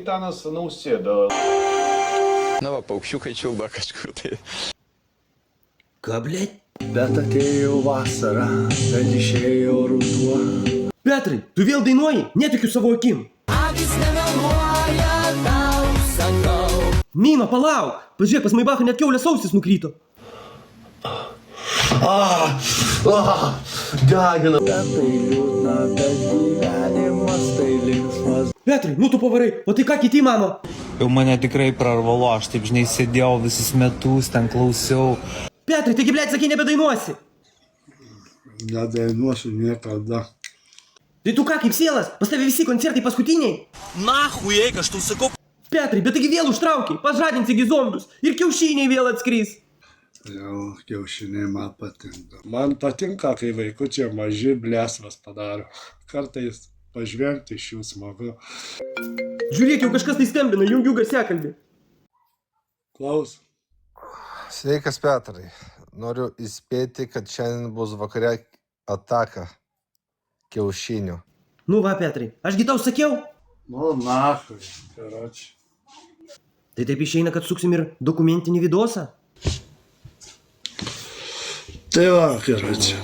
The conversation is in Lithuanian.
Gitanas Nausėda. Na va, paukščiukai čiulba kažkur tai. Ką, blėt? Bet atėjo vasara, bet išėjo ruduo. Petrai, tu vėl dainuoji? Netikiu savo akim. Akis nemeluoja, tau sakau. Mina, palauk. Pažiūrėk, pas Maibachą net kiaulės ausis nukryto. Degina. Bet tai liūdna, bet gyvenimas tai linksmas. Petrai, nu tu pavarai. O tai ką kiti mano? Jau mane tikrai prarvalo, aš taip žinai sėdėjau visus metus, ten klausiau. Petrai, taigi, blėt, sakai, nebedainuosi. Nedainuosiu niekada. Tai tu ką, kaip sielas? Pas tave visi koncertai paskutiniai? Nahui, eik, aš tau sakau. Petrai, bet taigi vėl užtraukiai, pažadinsigi zombius ir kiaušiniai vėl atskris. Jau, kiaušiniai man patinka. Man patinka, kai vaikučiai maži blėsvas padaro. Kartais pažvengti iš jų smagu. Žiūrėk, jau kažkas tai skambina, jungiu garsiakalbį. Klaus. Sveikas, Petrai. Noriu įspėti, kad šiandien bus vakare ataka kiaušinių. Nu va, Petrai, ašgi tau sakiau. Nu, nahui, karoči. Tai taip išeina, kad suksim ir dokumentinį vidosą. Tai va, karoči.